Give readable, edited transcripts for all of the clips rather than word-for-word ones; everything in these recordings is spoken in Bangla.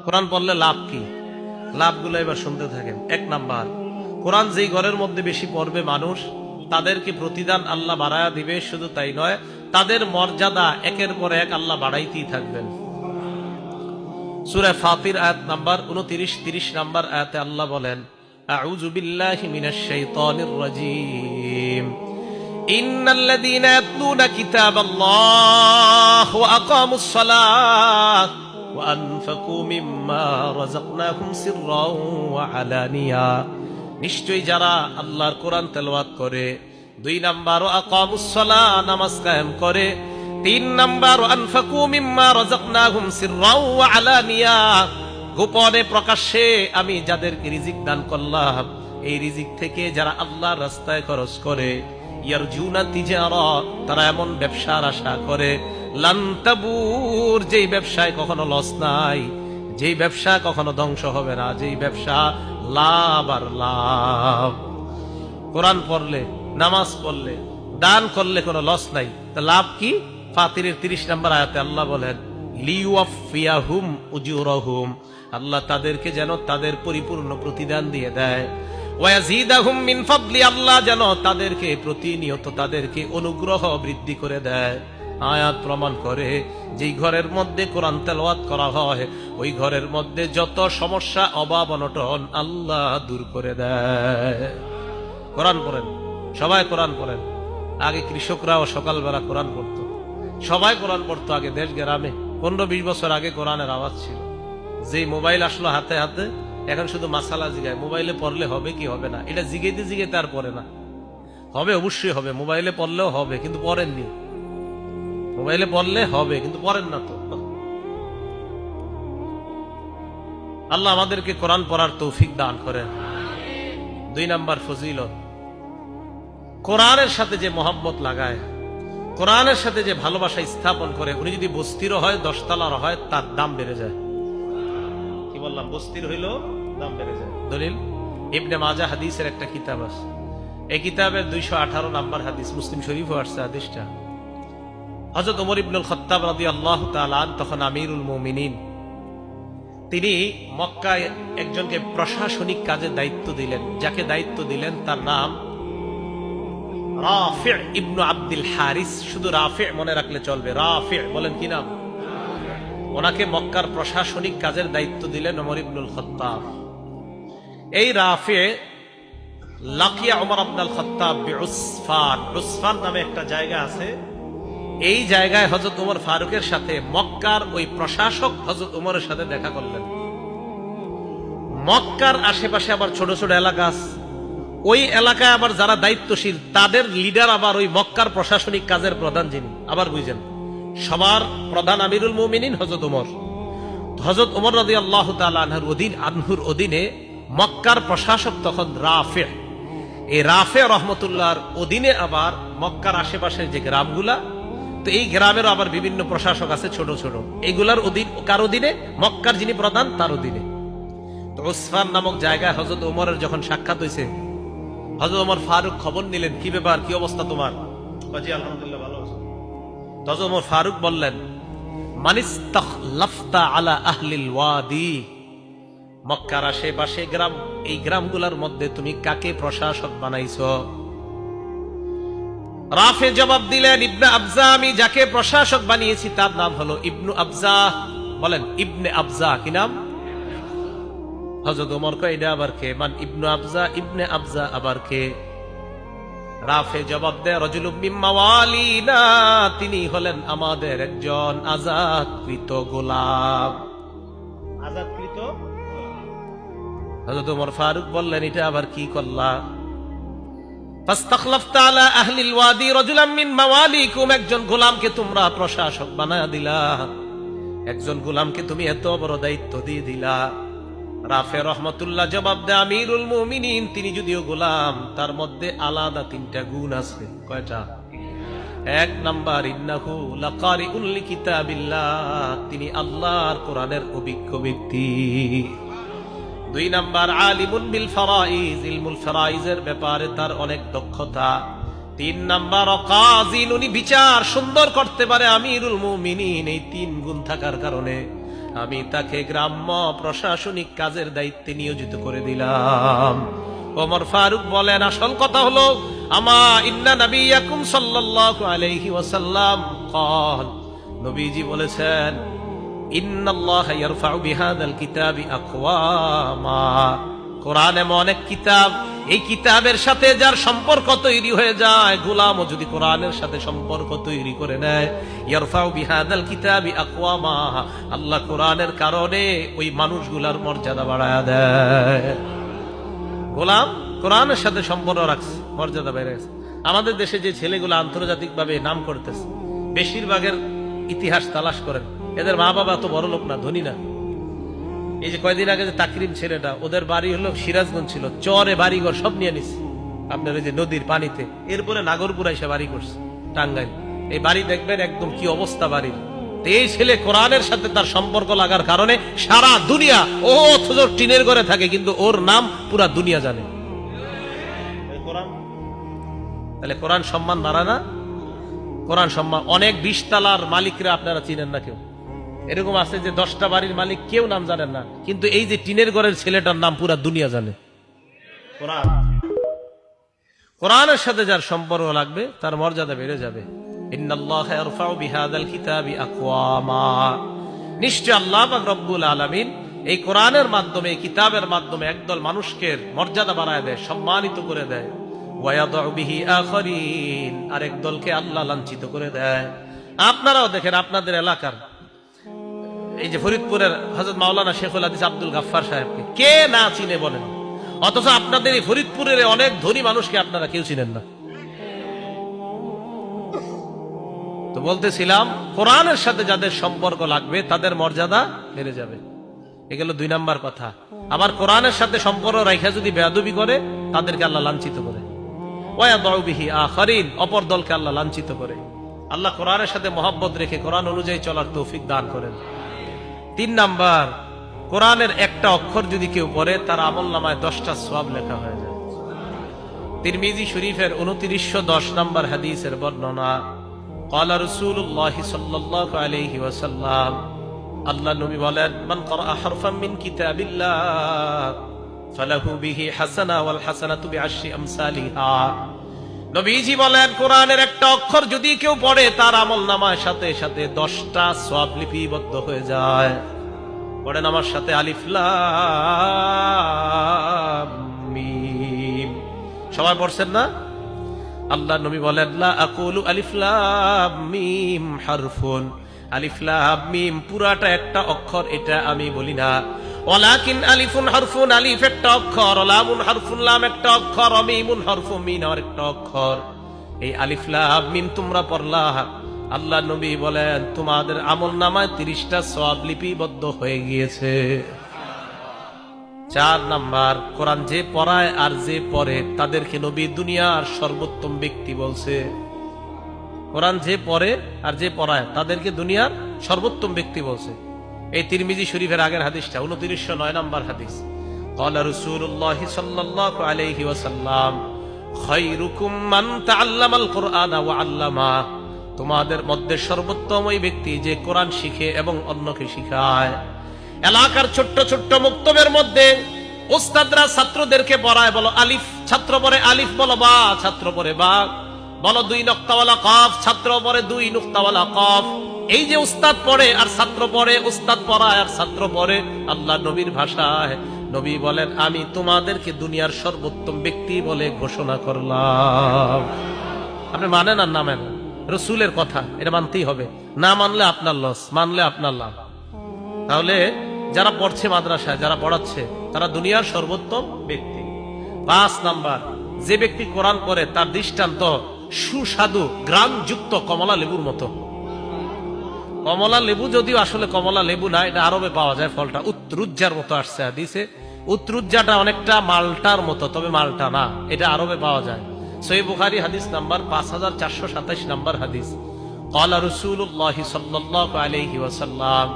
কোরআন পড়লে লাভ কি? লাভগুলো এবার শুনতে থাকেন। 1 নাম্বার, কোরআন যেই ঘরের মধ্যে বেশি পড়বে মানুষ, তাদেরকে প্রতিদান আল্লাহ বাড়ায়া দিবে। শুধু তাই নয়, তাদের মর্যাদা একের পর এক আল্লাহ বাড়াইতেই থাকবেন। সূরা ফাতির আয়াত নাম্বার 29, 30 নাম্বার আয়াতে আল্লাহ বলেন, আউযু বিল্লাহি মিনাশ শাইতানির রাজীম, ইন্নাল্লাযীনা ইয়াতলুনা কিতাবাল্লাহি ওয়া আকামুস সালাহ ওয়া আনফাকু মিম্মা রাযাকনাহুম সিররাও ওয়া আলানিয়া। নিশ্চয়ই যারা আল্লাহর কোরআন তেলাওয়াত করে, 2 নাম্বার ওয়া আকামুস সালাহ, নামাজ কায়েম করে, 3 নাম্বার ওয়া আনফাকু মিম্মা রাযাকনাহুম সিররাও ওয়া আলানিয়া, গোপনে প্রকাশ্যে আমি যাদেরকে রিজিক দান করলাম, এই রিজিক থেকে যারা আল্লাহর রাস্তায় খরচ করে, ইয়ারজুনা তিজারা, তারা এমন ব্যবসার আশা করে, লান তাবুর, যেই ব্যবসায় কখনো লস নাই, যেই ব্যবসা কখনো ধ্বংস হবে না, যেই ব্যবসা লাভ আর লাভ। কোরআন পড়লে, নামাজ পড়লে, দান করলে কোনো লস নাই। তা লাভ কি? ফাতিরের 30 নম্বর আয়াতে আল্লাহ বলেন, লিওয়াফিয়াহুম উজুরহুম, আল্লাহ তাদেরকে যেন তাদের পরিপূর্ণ প্রতিদান দিয়ে দেয়। ওয়ায়াজিদাহুম মিন ফাদলি, আল্লাহ যেন তাদেরকে প্রতিনিয়ত তাদেরকে অনুগ্রহ বৃদ্ধি করে দেয়। আয়াত প্রমাণ করে, যেই ঘরের মধ্যে কোরআন তেলাওয়াত করা হয়, ওই ঘরের মধ্যে যত সমস্যা, অভাব, অনটন আল্লাহ দূর করে দেয়। কোরআন পড়েন, সবাই কোরআন পড়েন। আগে কৃষকরাও সকালবেলা কোরআন পড়তো, সবাই কোরআন পড়তো আগে দেশ গ্রামে। 15-20 বছর আগে কোরআনের আওয়াজ ছিল। যেই মোবাইল আসলো হাতে হাতে, এখন শুধু মাসালা জিগায়, মোবাইলে পড়লে হবে কি হবে না, এটা জিগাইতে জিগাইতে আর পড়ে না। হবে, অবশ্যই হবে, মোবাইলে পড়লেও হবে, কিন্তু পড়েননি। মোবাইলে পড়লে হবে, কিন্তু পড়েন না তো। আল্লাহ আমাদেরকে কোরআন পড়ার তৌফিক দান করেন। 2 নাম্বার ফজিলত, কোরআনের সাথে যে মোহাম্মত লাগায়, কোরআনের সাথে যে ভালোবাসা স্থাপন করে, উনি যদি বস্তিরও হয়, 10 তলার হয়, তার দাম বেড়ে যায়। কি বললাম? বস্তির হইলেও দাম বেড়ে যায়। দলিল ইবনে মাজাহ হাদিসের একটা কিতাব আছে, এই কিতাবের 218 নাম্বার হাদিস, মুসলিম শরীফও আসছে হাদিসটা। হযরত ওমর ইবনুল খাত্তাব রাদিয়াল্লাহু তাআলা তখন আমিরুল মুমিনিন, তিনি মক্কায় একজনকে প্রশাসনিক কাজের দায়িত্ব দিলেন। যাকে দায়িত্ব দিলেন তার নাম রাফি' ইবনু আব্দুল হারিস। শুধু রাফি' মনে রাখলে চলবে। রাফি' বলেন কি নাম? ওনাকে মক্কার প্রশাসনিক কাজের দায়িত্ব দিলেন ওমর ইবনুল খাত্তাব। এই রাফি' লাকিয়া ওমর ইবনুল খাত্তাব বিউসফান, উসফান নামে একটা জায়গা আছে। এই জায়গায় হযরত ওমর ফারুকের সাথে মক্কার ওই প্রশাসক হযরত ওমরের সাথে দেখা করলেন। মক্কার আশেপাশে আবার ছোট ছোট এলাকা আছে, ওই এলাকায় আবার যারা দায়িত্বশীল, তাদের লিডার আবার ওই মক্কার প্রশাসনিক কাজের প্রধান যিনি, আবার বুঝেন, সবার প্রধান আমিরুল মুমিনিন হযরত ওমর। হযরত ওমর রাদিয়াল্লাহু তাআলা আনহুর অধীনে মক্কার প্রশাসক তখন রাফি'। এই রাফি' রাহমাতুল্লাহর অধীনে আবার মক্কার আশেপাশের যে গ্রামগুলা, তো এই গ্রামেরও আবার বিভিন্ন প্রশাসক আছে ছোট ছোট। এইগুলার অধীন, কার অধীনে? মক্কার যিনি প্রধান তার অধীনে। তো উসফান নামক জায়গায় হযরত ওমরের যখন সাক্ষাৎ হয়েছে, হযরত ওমর ফারুক খবর নিলেন, কি ব্যাপার, কি অবস্থা তোমার? জি আলহামদুলিল্লাহ, ভালো আছি। হযরত ওমর ফারুক বললেন, মানিস্তাখলাফতা আলা আহলিল ওয়াদি, মক্কার আশেপাশে গ্রাম, এই গ্রামগুলোর মধ্যে তুমি কাকে প্রশাসক বানাইছো? রাফে জবাব দিলেন, ইবনে আবজা, আমি যাকে প্রশাসক বানিয়েছি তার নাম হলো ইবনু আবজা। বলেন, ইবনে আবজা। কি নাম? হযরত ওমর কয়, এটা আবার কে? মান ইবনু আবজা, ইবনে আবজা আবার কে? রাফে জবাব দেয়, রাজুলুম মিন মাওয়ালিনা, তিনি হলেন আমাদের একজন আযাদকৃত গোলাম। আযাদকৃত? হযরত ওমর ফারুক বললেন, এটা আবার কি করলা? ফাস্তাখলাফতা আলা আহলিল ওয়াদি রাজুলাম মিন মাওয়ালিকুম, একজন গোলামকে তোমরা প্রশাসক বানায়া দিলা, একজন গোলামকে তুমি এত বড় দায়িত্ব দিয়ে দিলা। রাফে রহমাতুল্লাহ জবাব দেয়, আমিরুল মুমিনিন তিনি যদিও গোলাম, তার মধ্যে আলাদা 3টা গুণ আছে। কয়টা? 1 নাম্বার, ইন্নাহু লাকারিউল লিকিতাবিল্লাহ, তিনি আল্লাহর কোরআনের অভিজ্ঞ ব্যক্তি। 2 নাম্বার, আলিমুন বিল ফারাইজ, ইলমুল ফারাইজের ব্যাপারে তার অনেক দক্ষতা। 3 নাম্বার, কাযিন, উনি বিচার সুন্দর করতে পারে। আমিরুল মুমিনিন, এই 3 গুণ থাকার কারণে আমি তাকে গ্রাম্য প্রশাসনিক কাজের দায়িত্বে নিয়োজিত করে দিলাম। ওমর ফারুক বলেন, আসল কথা হলো আমা ইন্না নবিয়াকুম সাল্লাল্লাহু আলাইহি ওয়াসাল্লাম ক্বাল, নবীজি বলেছেন, ইন্নাল্লাহা ইয়ারফাউ বিহাদাল কিতাবি আকওয়ামা, কোরআন এমন অনেক কিতাব, এই কিতাবের সাথে যার সম্পর্ক তৈরি হয়ে যায়, গোলামও যদি কোরআনের সাথে সম্পর্ক তৈরি করে নেয়, ইয়ারফাউ বিহাদাল কিতাবি আকওয়ামা, আল্লাহ কোরআনের কারণে ওই মানুষগুলার মর্যাদা বাড়ায় দেয়। গোলাম কোরআনের সাথে সম্পর্ক রাখছে, মর্যাদা বেড়ে গেছে। আমাদের দেশে যে ছেলেগুলো আন্তর্জাতিকভাবে নাম করতেছে, বেশিরভাগের ইতিহাস তালাশ করেন, এদের মা বাবা তো বড় লোক না, ধনী না। এই যে কয়দিন আগে যে তাকরিম ছেলেটা, ওদের বাড়ি হলো সিরাজগঞ্জ, ছিল চরে বাড়িঘর সব নিয়ে নিছে আপনার এই যে নদীর পানিতে, এরপরে নাগরপুরা এসে বাড়ি করছে টাঙ্গাইল। এই বাড়ি দেখবেন একদম কি অবস্থা বাড়ির। এই ছেলে কোরআনের সাথে তার সম্পর্ক লাগার কারণে সারা দুনিয়া, ও অথচ টিনের ঘরে থাকে কিন্তু ওর নাম পুরা দুনিয়া জানে। তাহলে কোরআন সম্মান বাড়া না? কোরআন সম্মান অনেক 20 তালার মালিকরা আপনারা চিনেন না, কেউ এরকম আছে যে 10টা বাড়ির মালিক কেউ নাম জানেন না, কিন্তু এই যে টিনের ঘরের ছেলেটার নাম পুরা দুনিয়া জানে। কোরআন, কোরআনের সাথে যার সম্পর্ক লাগবে তার মর্যাদা বেড়ে যাবে। ইন্নাল্লাহা ইয়ারফাউ বিহাদাল কিতাবি আকওয়ামা, নিশ্চয় আল্লাহ পাক রব্বুল আলামিন এই কোরআনের মাধ্যমে, এই কিতাবের মাধ্যমে একদল মানুষকে মর্যাদা বাড়ায় দেয়, সম্মানিত করে দেয়। ওয়ায়াদউ বিহি আখারিন, আরেক দলকে আল্লাহ লাঞ্ছিত করে দেয়। আপনারাও দেখেন আপনাদের এলাকার এই যে ফরিদপুরের হযরত মাওলানা শেখুল হাদিস আব্দুল গাফফার সাহেবকে কে না চিনে বলেন, অথচ আপনাদের এই ফরিদপুরের অনেক ধনী মানুষকে আপনারা কেউ চিনেন না। তো বলতেছিলাম, কোরআনের সাথে যাদের সম্পর্ক লাগবে তাদের মর্যাদা বেড়ে যাবে। এগুলো 2 নাম্বার কথা। আবার কোরআনের সাথে সম্পর্ক রাখা যদি বেয়াদবি করে, তাদেরকে আল্লাহ লাঞ্ছিত করে। ওয়ায়াদউ বিহি আখারিন, অপর দলকে আল্লাহ লাঞ্ছিত করে। আল্লাহ কোরআনের সাথে মহব্বত রেখে কোরআন অনুযায়ী চলার তৌফিক দান করেন। 3 নাম্বার, কোরআনের একটা অক্ষর যদি কেউ পড়ে, তার আমলনামায় 10টা সওয়াব লেখা হয়ে যায়। তিরমিজি শরীফের 2910 নাম্বার হাদিসের বর্ণনা, ক্বালা রাসূলুল্লাহ সাল্লাল্লাহু আলাইহি ওয়াসাল্লাম, আল্লাহ নবী বলেন, মান ক্বারা হারফাম মিন কিতাবিল্লাহ ফালাহু বিহি হাসানা ওয়াল হাসানাতু বিআশরি আমসালিহা। নবীজি বলেন, কোরআনের একটা অক্ষর যদি কেউ পড়ে, তার আমলনামার সাথে সাথে 10টা সওয়াব লিপিবদ্ধ হয়ে যায়। পড়েন আমার সাথে, আলিফ লাম মিম। সবাই পড়ছেন না? আল্লাহ নবী বলেন, লা আকুলু আলিফ লাম মিম হারফুন, আলিফ লাম মিম পুরাটা একটা অক্ষর, এটা আমি বলি না। ওয়ালাকিন আলিফুন হারফুন, আলিফ একটা অক্ষর, লামুন হারফুন, লাম একটা অক্ষর, মিমুন হারফুন, মিম আর একটা অক্ষর। এই আলিফ লাম মিম তোমরা পড়লা, আল্লাহ নবী বলেন তোমাদের আমলনামায় 30টা সওয়াব লিপিবদ্ধ হয়ে গিয়েছে। 4 নাম্বার, কোরআন যে পড়ায় আর যে পড়ে তাদেরকে নবী দুনিয়ার সর্বোত্তম ব্যক্তি বলছে। কোরআন যে পড়ে আর যে পড়ায় তাদেরকে দুনিয়ার সর্বোত্তম ব্যক্তি বলছে। এই তিরমিজি শরীফের আগের হাদিসটা 2909 নাম্বার হাদিস। ক্বালা রাসূলুল্লাহ সাল্লাল্লাহু আলাইহি ওয়াসাল্লাম, খায়রুকুম মান তাআল্লামাল কুরআনা ওয়া আল্লামা, তোমাদের মধ্যে সর্বোত্তম ওই ব্যক্তি যে কোরআন শিখে এবং অন্যকে শিখায়। এলাকার ছোট্ট ছোট্ট মুক্তবের মধ্যে উস্তাদরা ছাত্রদেরকে পড়ায়, বলো আলিফ, ছাত্র পড়ে আলিফ, বলো বা, ছাত্র পড়ে বা, বলো 2 নুক্তাওয়ালা কফ, ছাত্র পড়ে 2 নুক্তাওয়ালা কফ। এই যে উস্তাদ পড়ে আর ছাত্র পড়ে, উস্তাদ পড়ায় আর ছাত্র পড়ে, আল্লাহ নবীর ভাষায় নবী বলেন, আমি তোমাদেরকে দুনিয়ার সর্বোত্তম ব্যক্তি বলে ঘোষণা করলাম। আপনি মানেন আর না মানেন, রাসূলের কথা এটা মানতেই হবে। না মানলে আপনার লস, মানলে আপনার লাভ। তাহলে যারা পড়ছে মাদ্রাসায়, যারা পড়াচ্ছে, তারা দুনিয়ার সর্বোত্তম ব্যক্তি। 5 নাম্বার, যে ব্যক্তি কোরআন পড়ে তার দৃষ্টান্ত সুস্বাদু গ্রামযুক্ত কমলা লেবুর মতো। কমলা লেবু যদিও আসলে কমলা লেবু না, এটা আরবে পাওয়া যায় ফলটা, উত্রুজ্জার মতো আসছে হাদিসে। উত্রুজ্জাটা অনেকটা মালটার মতো, তবে মালটা না, এটা আরবে পাওয়া যায়। সহিহ বুখারী হাদিস নাম্বার 5427 নাম্বার হাদিস। ক্বালা রাসূলুল্লাহ সাল্লাল্লাহু আলাইহি ওয়াসাল্লাম,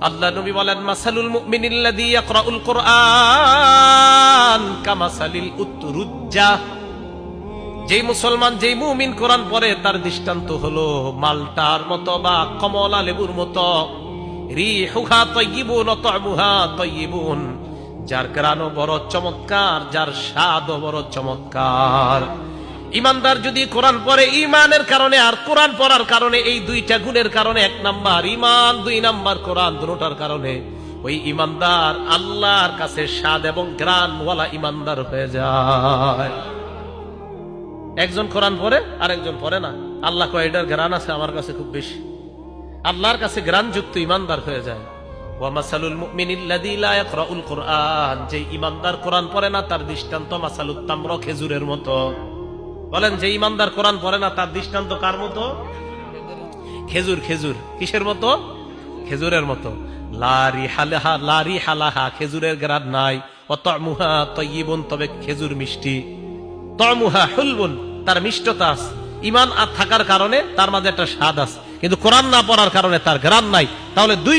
আল্লাহ নবী বলেন, মাসালুল মুমিনিল্লাযী ইয়াকরাউল কুরআন কামাসালিল উতরুজ্জা, যেই মুসলমান, যেই মুমিন কোরআন পড়ে তার দৃষ্টান্ত হলো মালটার মতো বা কমলা লেবুর মতো। রিহুহা তাইয়িবুন ওয়া তা'মুহা তাইয়িবুন, যার ঘ্রাণও বড় চমৎকার, যার স্বাদও বড় চমৎকার। ইমানদার যদি কোরআন পড়ে ইমানের কারণে আর কোরআন পড়ার কারণে, এই দুইটা গুণের কারণে, 1 নাম্বার ইমান, 2 নাম্বার কোরআন, দুটোটার কারণে ওই ইমানদার আল্লাহর কাছে স্বাদ এবং ঘ্রাণওয়ালা ইমানদার হয়ে যায়। একজন কোরআন পড়ে আর একজন পড়ে না, আল্লাহ কয় এটার ঘ্রাণ আছে আমার কাছে খুব বেশি। আল্লাহর কাছে ঘ্রাণযুক্ত ইমানদার হয়ে যায়। ওয়া মাসালুল মুমিনিল্লাযী লা ইয়াকরাউল কুরআন, যে ইমানদার কোরআন পড়ে না তার দৃষ্টান্ত মাসালুত তামর, খেজুরের মতো। বলেন, যে ইমানদার কোরআন পড়ে না তার দৃষ্টান্ত কার মতো? খেজুর। খেজুর কিসের মতো? খেজুরের মতো। লা রিহা লাহা, খেজুরের ঘ্রাণ নাই। ওয়া তা'মুহা তাইয়িবুন, তবে খেজুর মিষ্টি। তা'মুহা হুলবুন, তার মিষ্টতা আছে। ঈমান আর থাকার কারণে তার মাঝে একটা স্বাদ আছে, কিন্তু কোরআন না পড়ার কারণে তার ঘ্রাণ নাই। তাহলে দুই